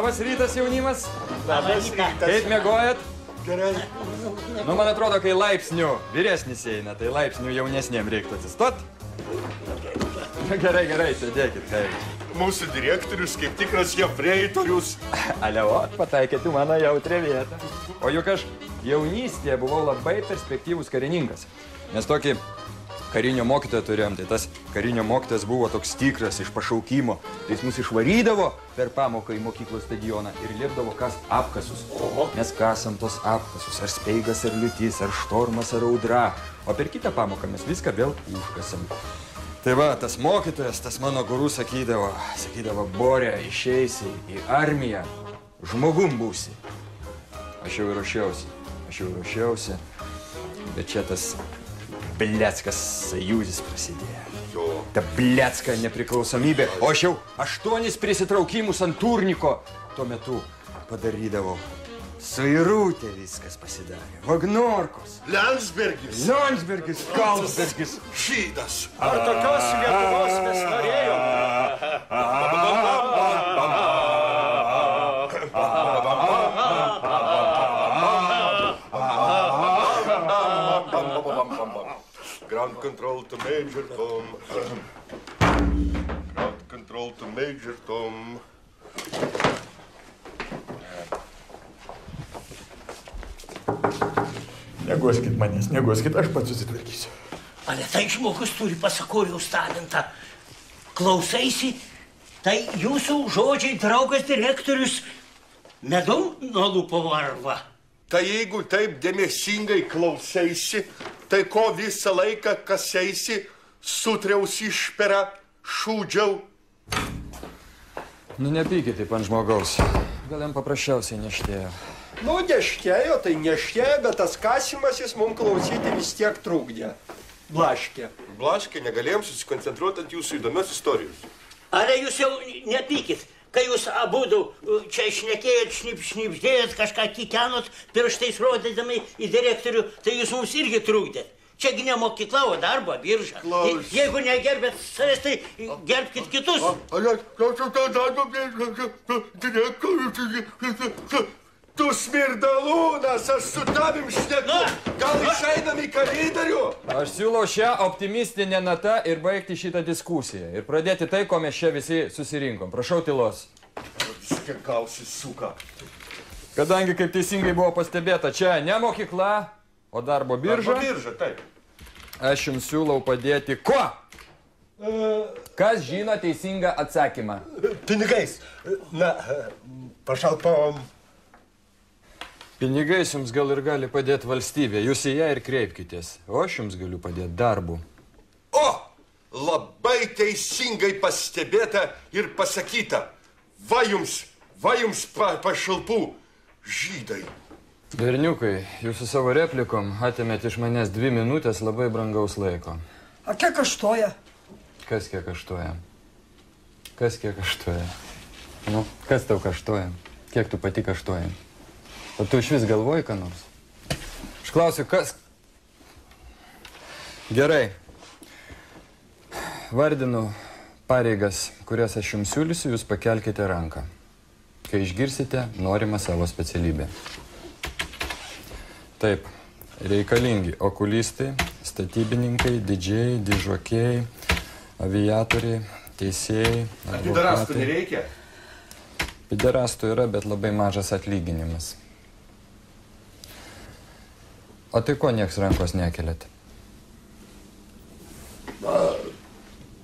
Labas rytas, jaunimas. Labas rytas. Kaip miegojat? Gerai. Nu, man atrodo, kai laipsnių vyresnis eina, tai laipsnių jaunesniem reiktų atsistot. Gerai, gerai, sėdėkit, kaip. Mūsų direktorius kaip tikras jefreitorius. Aliavot, pataikėte mano jautrę vietą. O juk aš jaunystėje buvau labai perspektyvus karininkas. Mes tokį karinio mokytoją turėjom, tai tas karinio mokytojas buvo toks tikras iš pašaukimo. Tai jis mus išvarydavo per pamoką į mokyklos stadioną ir liepdavo kast apkasus. Mes kasam tos apkasus, ar speigas, ar liūtis, ar štormas, ar audra. O per kitą pamoką mes viską vėl užkasam. Tai va, tas mokytojas, tas mano guru sakydavo, Borė, išeisi į armiją, žmogum būsi. Aš jau ruošiausi, bet čia tas bleckas sajūzis prasidėjo. Ta blecka nepriklausomybė, o aš jau 8 prisitraukimus ant turniko tuo metu padarydavau. Suirutė viskas pasidarė. Vagnorkos. Landsbergis. Kalsbergis. Žydas. Ar tokios Lietuvos mes norėjome? Ground control to Major Tom. Ground control to Major Tom. Neguoskit manęs, neguoskit, aš pats susitvarkysiu. Ale tai žmogus turi pasakoriaus talentą. Klausaisi, tai jūsų žodžiai draugas direktorius medum nuo lūpų varva. Tai jeigu taip dėmesingai klausaisi, tai ko visą laiką kaseisi, sutriaus išpera, šūdžiau. Nu, nepykit taip ant žmogaus. Gal jam paprasčiausiai neštėjo. Nu, neštėjo, tai neštėjo, bet tas kasimasis mums klausyti vis tiek trukdė. Blaškė. Blaškė, negalėjom susikoncentruoti ant jūsų įdomios istorijos. Ale jūs jau nepykit, kai jūs abudu čia šnekėjot, šnipždėjot, kažką kikenot, pirštais rodydami į direktorių, tai jūs mums irgi trukdėt. Čiagi ne mokykla, o darbo birža. Jeigu negerbėt savęs, tai gerbkit kitus. Tu smirdalūnas, aš su tavim šneku. Gal išeinam į koridorių? Aš siūlau šią optimistinę natą ir baigti šitą diskusiją. Ir pradėti tai, ko mes čia visi susirinkom. Prašau tylos. Viską gausi, suka. Kadangi, kaip teisingai buvo pastebėta, čia ne mokykla, o darbo birža. Darbo birža, taip. Aš jums siūlau padėti kuo? Kas žino teisingą atsakymą? Pinigais. Na, pašalpom. Pinigais jums gal ir gali padėti valstybė. Jūs į ją ir kreipkitės. O aš jums galiu padėti darbu. O! Labai teisingai pastebėta ir pasakyta. Va jums pašalpų, žydai. Berniukai, jūs su savo replikom atėmėt iš manęs 2 minutės labai brangaus laiko. A kiek kaštuoja? Kas kiek kaštuoja? Kas kiek kaštuoja? Nu, kas tau kaštuoja? Kiek tu pati kaštuoji? O tu iš vis galvoji, ką nors? Aš klausiu, kas... Gerai. Vardinu pareigas, kurias aš jums siūlysiu, jūs pakelkite ranką. Kai išgirsite norimą savo specialybę. Taip, reikalingi okulistai, statybininkai, didžėjai, dižokėjai, aviatoriai, teisėjai, advokatai. Piderastų nereikia? Piderastų yra, bet labai mažas atlyginimas. O tai ko nieks rankos nekeliat?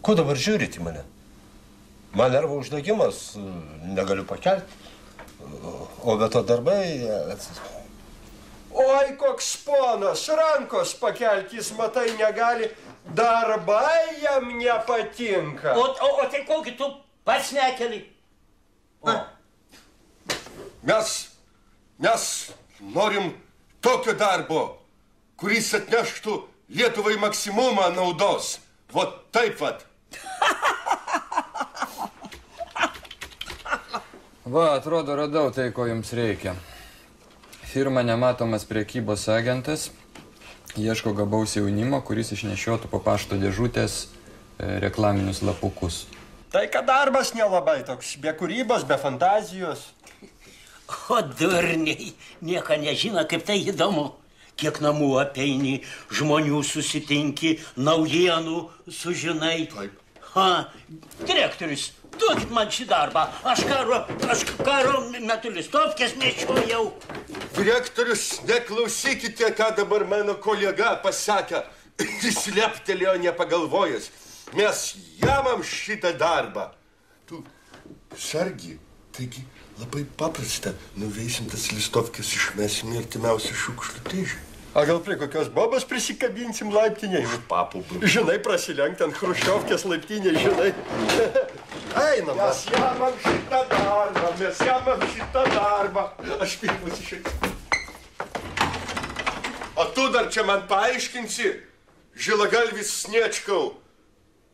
Ko dabar žiūrite į mane? Man nervų uždegimas, negaliu pakelti. O be to darbai... Oi, koks ponas, rankos pakelkis, matai, negali. Darbai jam nepatinka. O tai kokį tu pats nekeli? Mes norim tokio darbo, kuris atneštų Lietuvai maksimumą naudos. Vot taip vat. Va, atrodo, radau tai, ko jums reikia. Firma Nematomas prekybos agentas ieško gabaus jaunimo, kuris išnešiotų po pašto dėžutės reklaminius lapukus. Tai kad darbas nelabai toks, be kūrybos, be fantazijos. O durniai, nieko nežino, kaip tai įdomu. Kiek namų apeini, žmonių susitinki, naujienų sužinai. Taip. Ha, direktorius, duokit man šį darbą. Aš karo metu listovkės nešiojau. Direktorius, neklausykite, ką dabar mano kolega pasakė. Jis leptelėjo nepagalvojęs. Mes jamam šitą darbą. Tu sargi, taigi labai paprasta. Nuveisim tas listovkės, išmesim į artimiausią šiukšlių dėžę. A gal prie kokios bobos prisikabinsim laiptinėj? Papulbų. Žinai, prasilenkt ant Chruščiovkės laiptinėj, žinai. Einam. Mes jamam šitą darbą. Aš pirmas išėjau. O tu dar čia man paaiškinsi, žilagalvis Sniečkau,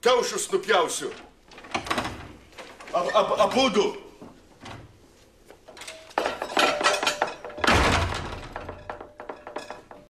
kiaušus nupjausiu. Abudu.